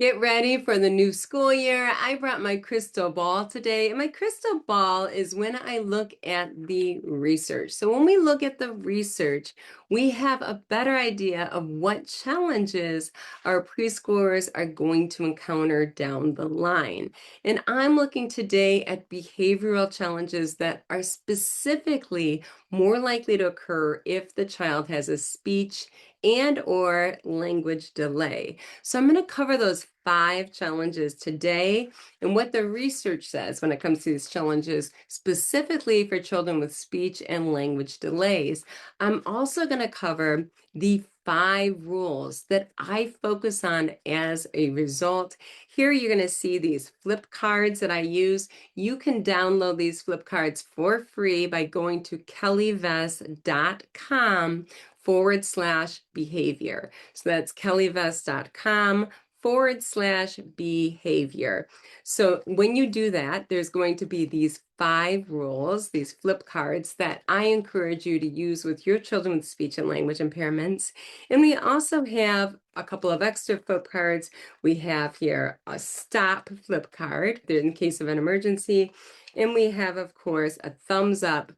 Get ready for the new school year. I brought my crystal ball today, and my crystal ball is when I look at the research. So when we look at the research, we have a better idea of what challenges our preschoolers are going to encounter down the line. And I'm looking today at behavioral challenges that are specifically more likely to occur if the child has a speech and or language delay. So I'm going to cover those 5 challenges today and what the research says when it comes to these challenges, specifically for children with speech and language delays. I'm also going to cover the 5 rules that I focus on as a result. Here you're going to see these flip cards that I use. You can download these flip cards for free by going to kellyvest.com/behavior. So that's kellyvest.com/behavior. So when you do that, there's going to be these 5 rules, these flip cards that I encourage you to use with your children with speech and language impairments. And we also have a couple of extra flip cards. We have here a stop flip card in case of an emergency. And we have, of course, a thumbs up,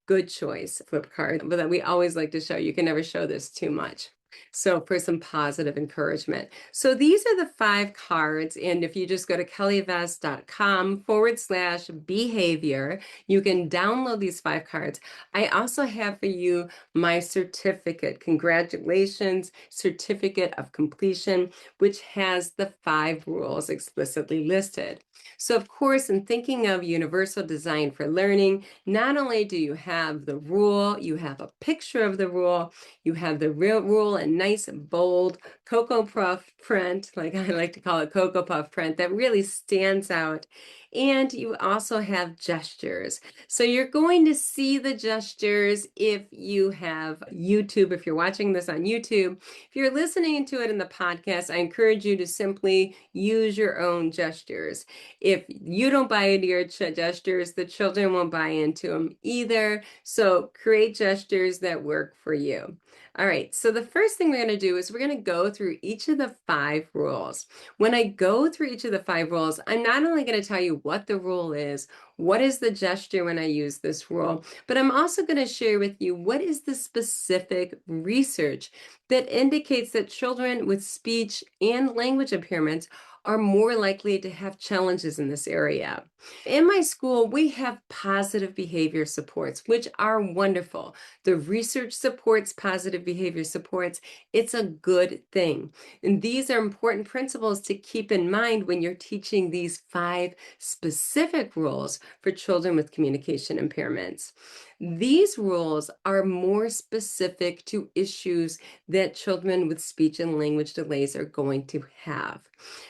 good choice flip card, but that we always like to show. You can never show this too much. So for some positive encouragement. So these are the 5 cards. And if you just go to kellyvest.com/behavior, you can download these 5 cards. I also have for you my certificate, congratulations, certificate of completion, which has the 5 rules explicitly listed. So of course, in thinking of universal design for learning, not only do you have the rule, you have a picture of the rule, you have the real rule in nice, bold Cocoa Puff print, like I like to call it Cocoa Puff print, that really stands out. And you also have gestures. So you're going to see the gestures if you have YouTube, if you're watching this on YouTube. If you're listening to it in the podcast, I encourage you to simply use your own gestures. If you don't buy into your gestures, the children won't buy into them either. So create gestures that work for you. All right, so the first thing we're going to do is we're going to go through each of the 5 rules. When I go through each of the 5 rules, I'm not only going to tell you what the rule is, what is the gesture when I use this rule, but I'm also going to share with you what is the specific research that indicates that children with speech and language impairments are more likely to have challenges in this area. In my school, we have positive behavior supports, which are wonderful. The research supports positive behavior supports. It's a good thing. And these are important principles to keep in mind when you're teaching these 5 specific rules for children with communication impairments. These rules are more specific to issues that children with speech and language delays are going to have.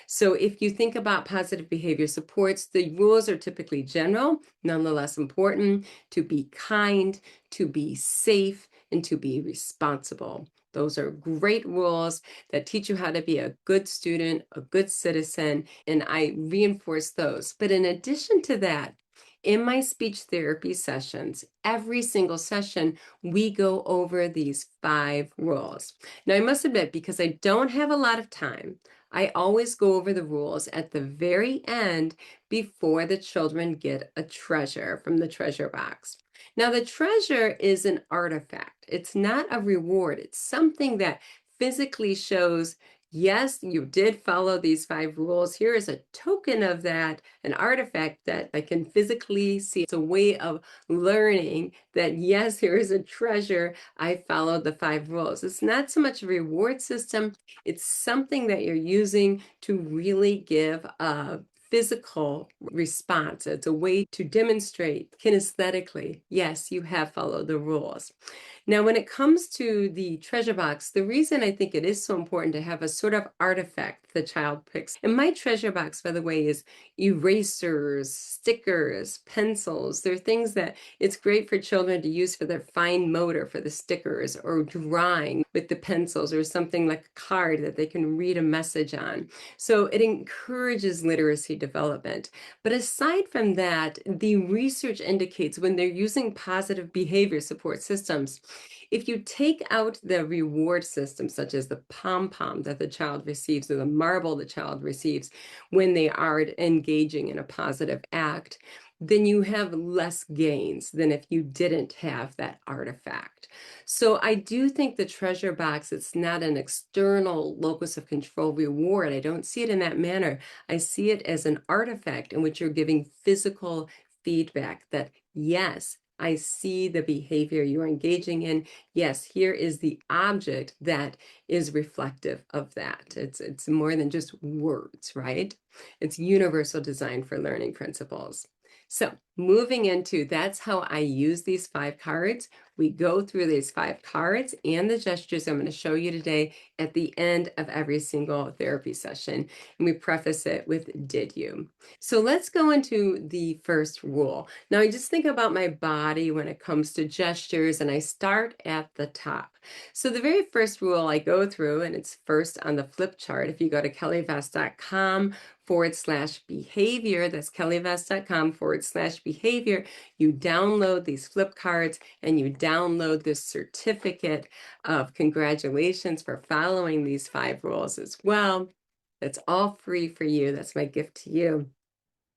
So if you think about positive behavior supports, the rules are typically general, nonetheless important: to be kind, to be safe, and to be responsible. Those are great rules that teach you how to be a good student, a good citizen, and I reinforce those. But in addition to that, in my speech therapy sessions, every single session, we go over these 5 rules. Now, I must admit, because I don't have a lot of time, I always go over the rules at the very end before the children get a treasure from the treasure box. Now, the treasure is an artifact. It's not a reward. It's something that physically shows, yes, you did follow these 5 rules. Here is a token of that, an artifact that I can physically see. It's a way of learning that, yes, here is a treasure. I followed the 5 rules. It's not so much a reward system. It's something that you're using to really give a physical response. It's a way to demonstrate kinesthetically, yes, you have followed the rules. Now, when it comes to the treasure box, the reason I think it is so important to have a sort of artifact the child picks. And my treasure box, by the way, is erasers, stickers, pencils. They're things that it's great for children to use for their fine motor, for the stickers, or drawing with the pencils, or something like a card that they can read a message on. So it encourages literacy development. But aside from that, the research indicates when they're using positive behavior support systems, if you take out the reward system, such as the pom-pom that the child receives or the marble the child receives when they are engaging in a positive act, then you have less gains than if you didn't have that artifact. So I do think the treasure box, it's not an external locus of control reward. I don't see it in that manner. I see it as an artifact in which you're giving physical feedback that, yes, I see the behavior you're engaging in. Yes, here is the object that is reflective of that. It's more than just words, right? It's universal design for learning principles. So moving into, that's how I use these 5 cards. We go through these 5 cards and the gestures I'm going to show you today at the end of every single therapy session. And we preface it with, did you? So let's go into the first rule. Now I just think about my body when it comes to gestures, and I start at the top. So the very first rule I go through, and it's first on the flip chart. If you go to kellyvest.com/behavior, that's kellyvest.com/behavior, you download these flip cards and you download this certificate of congratulations for following these 5 rules as well. That's all free for you. That's my gift to you.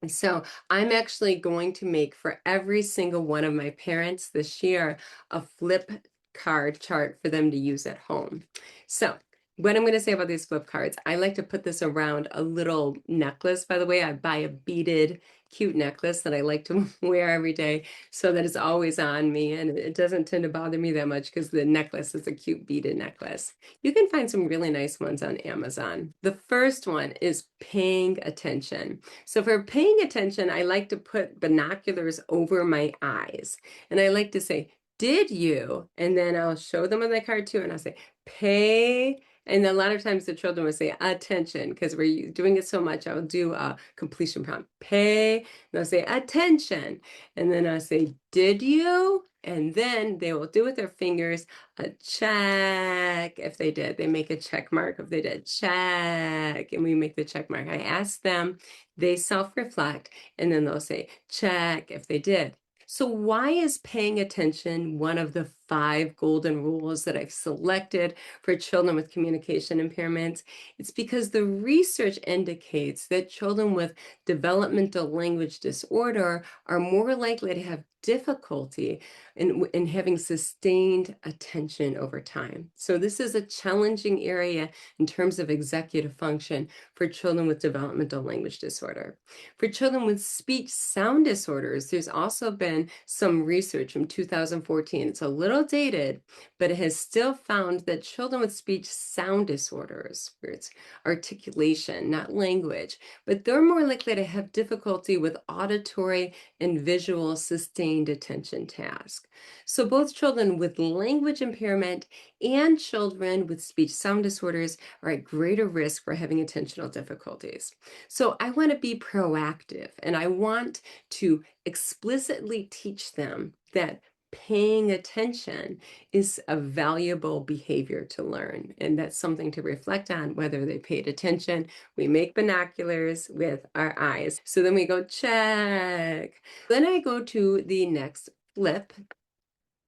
So I'm actually going to make for every single one of my parents this year a flip card chart for them to use at home. So what I'm going to say about these flip cards, I like to put this around a little necklace. By the way, I buy a beaded cute necklace that I like to wear every day so that it's always on me, and it doesn't tend to bother me that much because the necklace is a cute beaded necklace. You can find some really nice ones on Amazon. The first one is paying attention. So for paying attention, I like to put binoculars over my eyes, and I like to say, did you? And then I'll show them on the card too, and I'll say, pay. And a lot of times the children will say attention because we're doing it so much. I'll do a completion prompt, pay, and they'll say attention. And then I'll say, did you? And then they will do with their fingers a check if they did. They make a check mark if they did, check, and we make the check mark. I ask them, they self-reflect, and then they'll say check if they did. So why is paying attention one of the 5 golden rules that I've selected for children with communication impairments? It's because the research indicates that children with developmental language disorder are more likely to have difficulty in having sustained attention over time. So this is a challenging area in terms of executive function for children with developmental language disorder. For children with speech sound disorders, there's also been some research from 2014. It's a little dated, but it has still found that children with speech sound disorders, where it's articulation, not language, but they're more likely to have difficulty with auditory and visual sustained attention tasks. So both children with language impairment and children with speech sound disorders are at greater risk for having attentional difficulties. So I want to be proactive, and I want to explicitly teach them that paying attention is a valuable behavior to learn. And that's something to reflect on, whether they paid attention. We make binoculars with our eyes. So then we go check. Then I go to the next flip.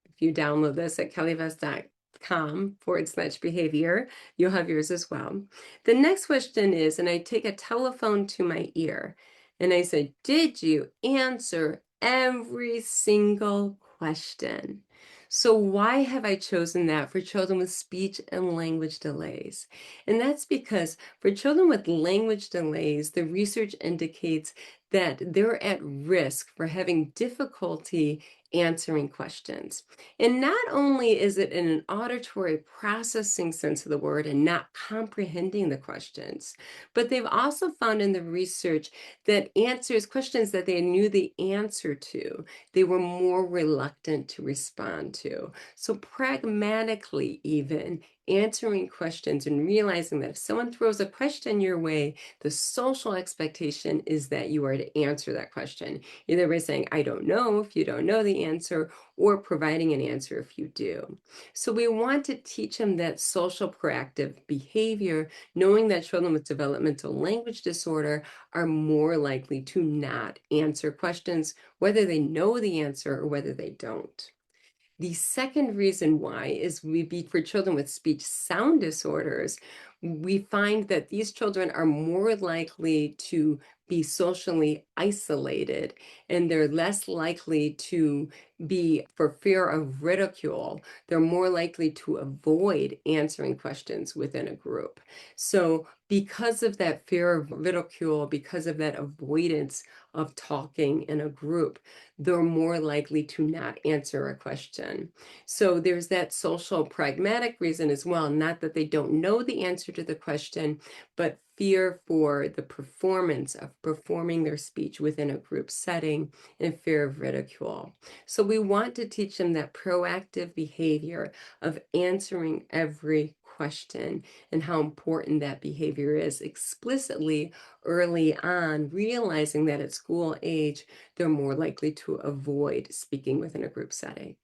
If you download this at kellyvest.com/behavior, you'll have yours as well. The next question is, and I take a telephone to my ear and I say, did you answer every single question? So why have I chosen that for children with speech and language delays? And that's because for children with language delays, the research indicates that they're at risk for having difficulty answering questions. And not only is it in an auditory processing sense of the word and not comprehending the questions, but they've also found in the research that questions that they knew the answer to, they were more reluctant to respond to. So pragmatically even, answering questions and realizing that if someone throws a question your way, the social expectation is that you are to answer that question, either by saying, I don't know, if you don't know the answer, or providing an answer if you do. So we want to teach them that social proactive behavior, knowing that children with developmental language disorder are more likely to not answer questions, whether they know the answer or whether they don't. The second reason why is for children with speech sound disorders, we find that these children are more likely to be socially isolated, and they're less likely to be, for fear of ridicule, they're more likely to avoid answering questions within a group. So because of that fear of ridicule, because of that avoidance of talking in a group, they're more likely to not answer a question. So there's that social pragmatic reason as well, not that they don't know the answer to the question, but fear for the performance of performing their speech within a group setting and fear of ridicule. So we want to teach them that proactive behavior of answering every question and how important that behavior is explicitly early on, realizing that at school age, they're more likely to avoid speaking within a group setting.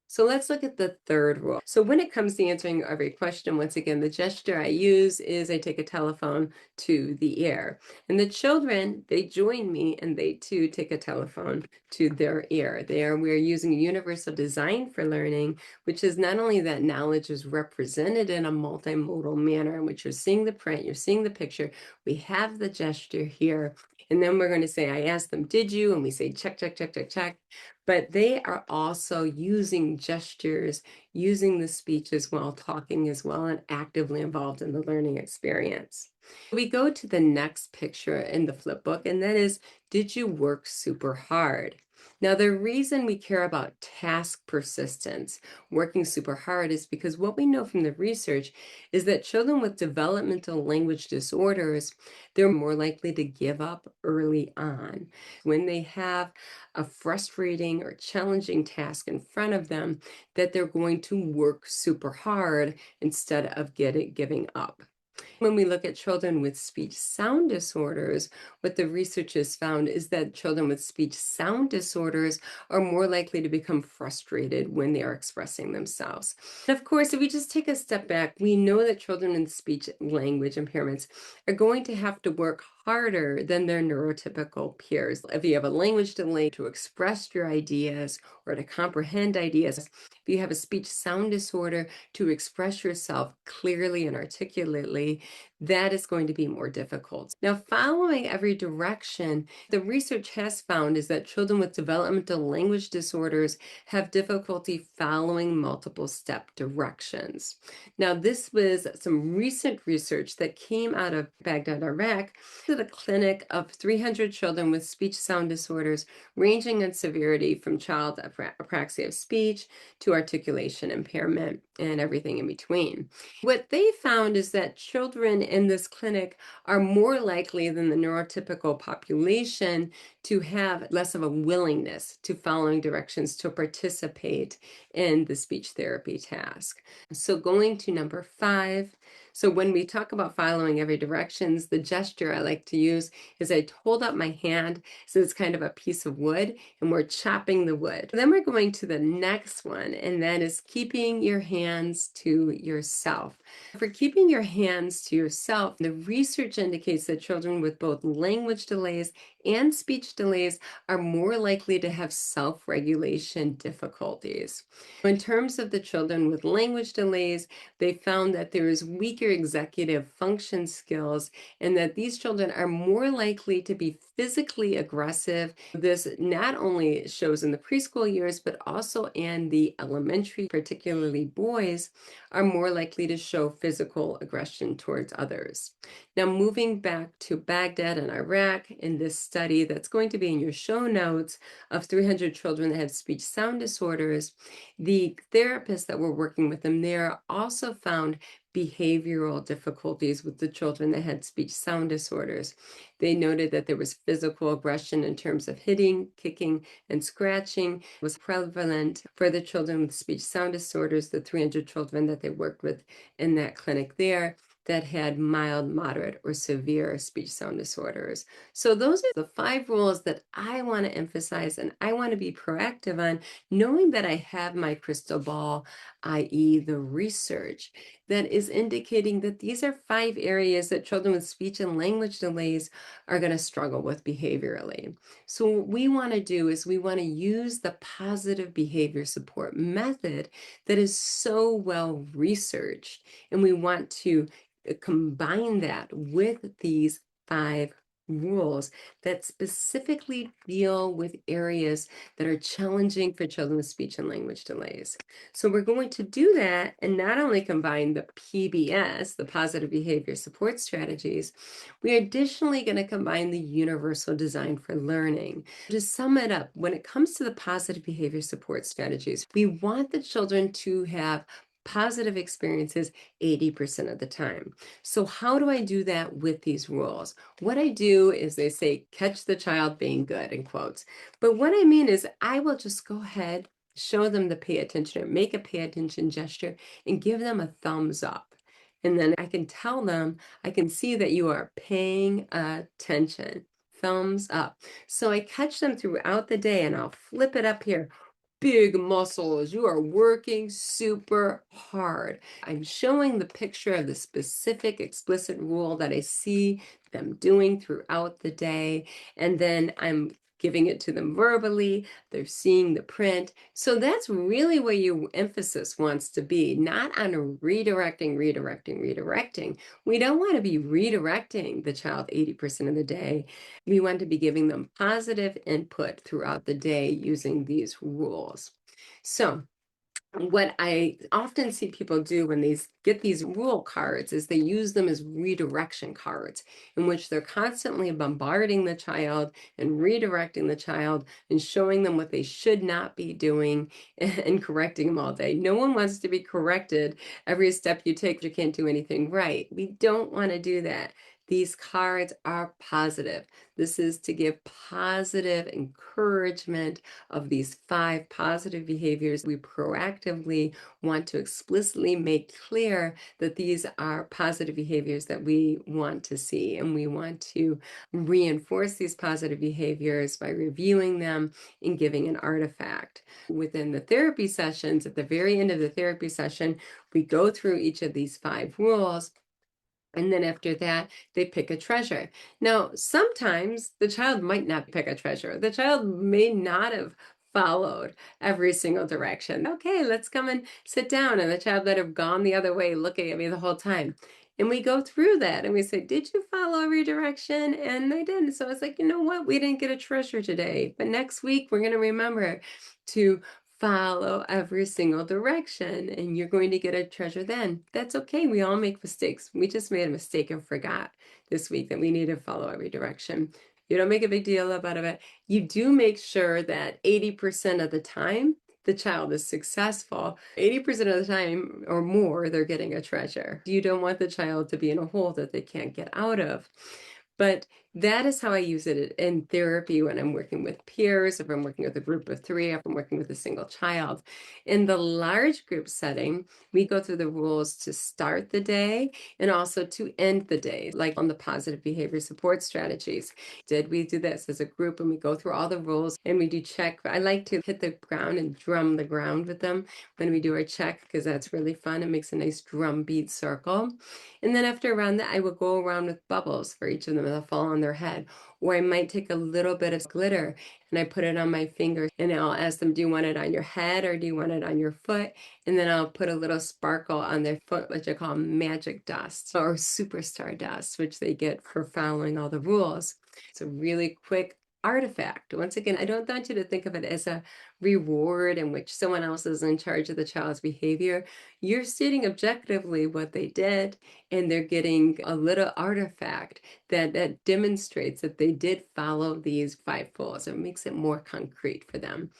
So let's look at the third rule. So when it comes to answering every question, once again, the gesture I use is I take a telephone to the ear. And the children, they join me and they too take a telephone to their ear. We're using universal design for learning, which is not only that knowledge is represented in a multimodal manner in which you're seeing the print, you're seeing the picture, we have the gesture here. And then we're going to say, I asked them, did you? And we say, check, check, check, check, check. But they are also using gestures, using the speech as well, talking as well, and actively involved in the learning experience. We go to the next picture in the flip book, and that is, did you work super hard? Now, the reason we care about task persistence, working super hard, is because what we know from the research is that children with developmental language disorders, they're more likely to give up early on. When they have a frustrating or challenging task in front of them, that they're going to work super hard instead of giving up. When we look at children with speech sound disorders, what the research has found is that children with speech sound disorders are more likely to become frustrated when they are expressing themselves. And of course, if we just take a step back, we know that children with speech language impairments are going to have to work harder than their neurotypical peers. If you have a language delay to express your ideas or to comprehend ideas, if you have a speech sound disorder to express yourself clearly and articulately, that is going to be more difficult. Now, following every direction, the research has found is that children with developmental language disorders have difficulty following multiple step directions. Now, this was some recent research that came out of Baghdad, Iraq, to the clinic of 300 children with speech sound disorders ranging in severity from child apraxia of speech to articulation impairment and everything in between. What they found is that children in this clinic are more likely than the neurotypical population to have less of a willingness to following directions to participate in the speech therapy task. So going to number 5. So when we talk about following every directions, the gesture I like to use is I hold up my hand, so it's kind of a piece of wood, and we're chopping the wood. Then we're going to the next one, and that is keeping your hands to yourself. For keeping your hands to yourself, the research indicates that children with both language delays and speech delays are more likely to have self-regulation difficulties. In terms of the children with language delays, they found that there is weaker executive function skills and that these children are more likely to be physically aggressive. This not only shows in the preschool years, but also in the elementary, particularly boys, are more likely to show physical aggression towards others. Now, moving back to Baghdad and Iraq, in this study that's going to be in your show notes of 300 children that have speech sound disorders, the therapists that were working with them there also found behavioral difficulties with the children that had speech sound disorders. They noted that there was physical aggression in terms of hitting, kicking, and scratching was prevalent for the children with speech sound disorders, the 300 children that they worked with in that clinic there that had mild, moderate, or severe speech sound disorders. So those are the 5 rules that I want to emphasize and I want to be proactive on, knowing that I have my crystal ball, i.e. the research that is indicating that these are 5 areas that children with speech and language delays are going to struggle with behaviorally. So what we want to do is we want to use the positive behavior support method that is so well researched, and we want to combine that with these 5 rules that specifically deal with areas that are challenging for children with speech and language delays. So we're going to do that and not only combine the PBS, the positive behavior support strategies, we are additionally going to combine the universal design for learning. To sum it up, when it comes to the positive behavior support strategies, we want the children to have positive experiences 80% of the time. So how do I do that with these rules? What I do is they say, catch the child being good, in quotes. But what I mean is I will just go ahead, show them the pay attention or make a pay attention gesture and give them a thumbs up. And then I can tell them, I can see that you are paying attention. Thumbs up. So I catch them throughout the day and I'll flip it up here. Big muscles. You are working super hard. I'm showing the picture of the specific explicit rule that I see them doing throughout the day. And then I'm giving it to them verbally. They're seeing the print. So that's really where your emphasis wants to be, not on redirecting. We don't want to be redirecting the child 80% of the day. We want to be giving them positive input throughout the day using these rules. So what I often see people do when they get these rule cards is they use them as redirection cards, in which they're constantly bombarding the child and redirecting the child and showing them what they should not be doing and correcting them all day. No one wants to be corrected every step you take. You can't do anything right. We don't want to do that. These cards are positive. This is to give positive encouragement of these 5 positive behaviors. We proactively want to explicitly make clear that these are positive behaviors that we want to see, and we want to reinforce these positive behaviors by reviewing them and giving an artifact. Within the therapy sessions, at the very end of the therapy session, we go through each of these 5 rules. And then after that, they pick a treasure. Now, sometimes the child might not pick a treasure. The child may not have followed every single direction. Okay, let's come and sit down. And the child might have gone the other way looking at me the whole time. And we go through that and we say, did you follow every direction? And they didn't. So it's like, you know what? We didn't get a treasure today. But next week, we're going to remember to follow every single direction and you're going to get a treasure then. That's okay. We all make mistakes. We just made a mistake and forgot this week that we need to follow every direction. You don't make a big deal about it. You do make sure that 80% of the time the child is successful. 80% of the time or more, they're getting a treasure. You don't want the child to be in a hole that they can't get out of. But that is how I use it in therapy when I'm working with peers, if I'm working with a group of 3, if I'm working with a single child. In the large group setting, we go through the rules to start the day and also to end the day, like on the positive behavior support strategies. Did we do this as a group and we go through all the rules and we do check? I like to hit the ground and drum the ground with them when we do our check because that's really fun. It makes a nice drum beat circle. And then after around that, I will go around with bubbles for each of them. They'll fall on their head. Or I might take a little bit of glitter and I put it on my finger and I'll ask them, do you want it on your head or do you want it on your foot? And then I'll put a little sparkle on their foot, which I call magic dust or superstar dust, which they get for following all the rules. It's a really quick artifact. Once again, I don't want you to think of it as a reward in which someone else is in charge of the child's behavior. You're stating objectively what they did, and they're getting a little artifact that demonstrates that they did follow these 5 rules. It makes it more concrete for them.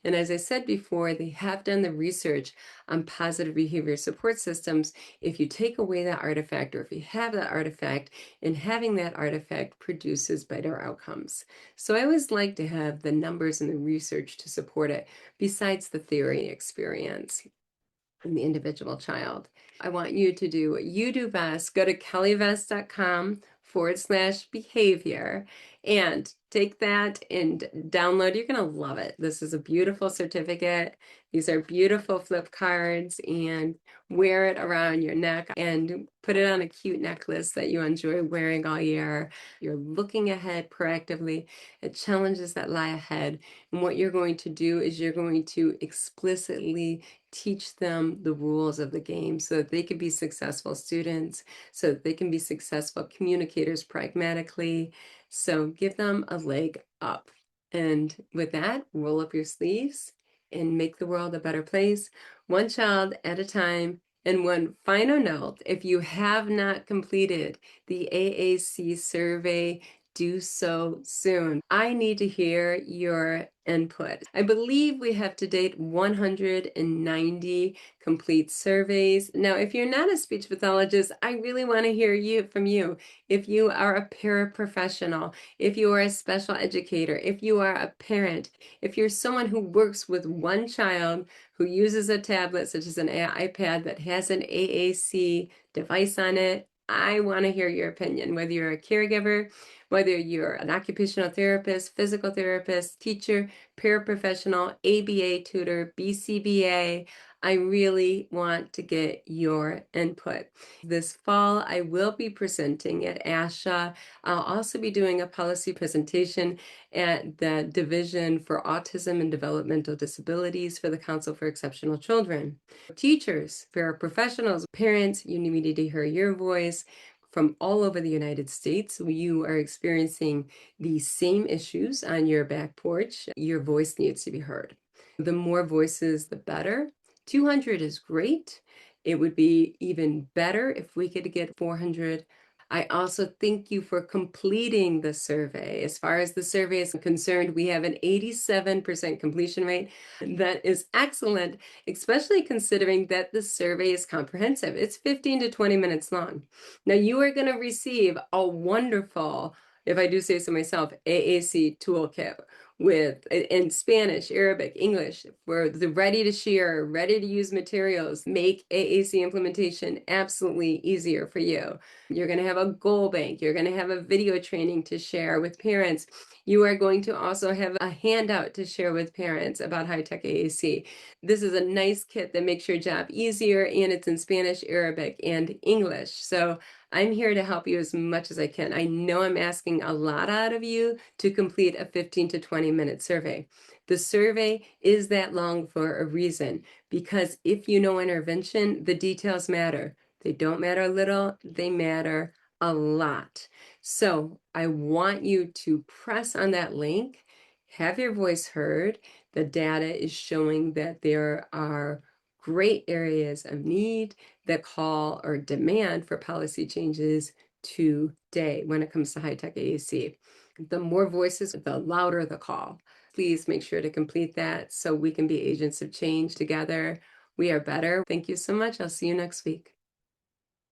And as I said before, they have done the research on positive behavior support systems. If you take away that artifact, or if you have that artifact, and having that artifact produces better outcomes. So I always like to have the numbers and the research to support it, besides the theory experience in the individual child. I want you to do what you do best. Go to kellivest.com/behavior and take that and download. You're going to love it. This is a beautiful certificate. These are beautiful flip cards, and wear it around your neck and put it on a cute necklace that you enjoy wearing all year. You're looking ahead proactively at challenges that lie ahead. And what you're going to do is you're going to explicitly teach them the rules of the game so that they can be successful students, so that they can be successful communicators pragmatically. So give them a leg up. And with that, roll up your sleeves and make the world a better place, one child at a time. And one final note, if you have not completed the AAC survey, do so soon. I need to hear your input. I believe we have to date 190 complete surveys. Now, if you're not a speech pathologist, I really want to hear from you. If you are a paraprofessional, if you are a special educator, if you are a parent, if you're someone who works with one child who uses a tablet such as an iPad that has an AAC device on it, I want to hear your opinion, whether you're a caregiver, whether you're an occupational therapist, physical therapist, teacher, paraprofessional, ABA tutor, BCBA. I really want to get your input. This fall, I will be presenting at ASHA. I'll also be doing a policy presentation at the Division for Autism and Developmental Disabilities for the Council for Exceptional Children. Teachers, paraprofessionals, parents, you need to hear your voice. From all over the United States, you are experiencing the same issues on your back porch. Your voice needs to be heard. The more voices, the better. 200 is great. It would be even better if we could get 400. I also thank you for completing the survey. As far as the survey is concerned, we have an 87% completion rate. That is excellent, especially considering that the survey is comprehensive. It's 15 to 20 minutes long. Now, you are going to receive a wonderful, if I do say so myself, AAC toolkit with in Spanish, Arabic, English, for the ready to share, ready to use materials, make AAC implementation absolutely easier for you. You're going to have a goal bank. You're going to have a video training to share with parents. You are going to also have a handout to share with parents about high-tech AAC. This is a nice kit that makes your job easier, and it's in Spanish, Arabic, and English. So I'm here to help you as much as I can. I know I'm asking a lot out of you to complete a 15 to 20 minute survey. The survey is that long for a reason, because if you know intervention, the details matter. They don't matter a little, they matter a lot. So I want you to press on that link, have your voice heard. The data is showing that there are great areas of need that call or demand for policy changes today when it comes to high-tech AAC. The more voices, the louder the call. Please make sure to complete that so we can be agents of change together. We are better. Thank you so much. I'll see you next week.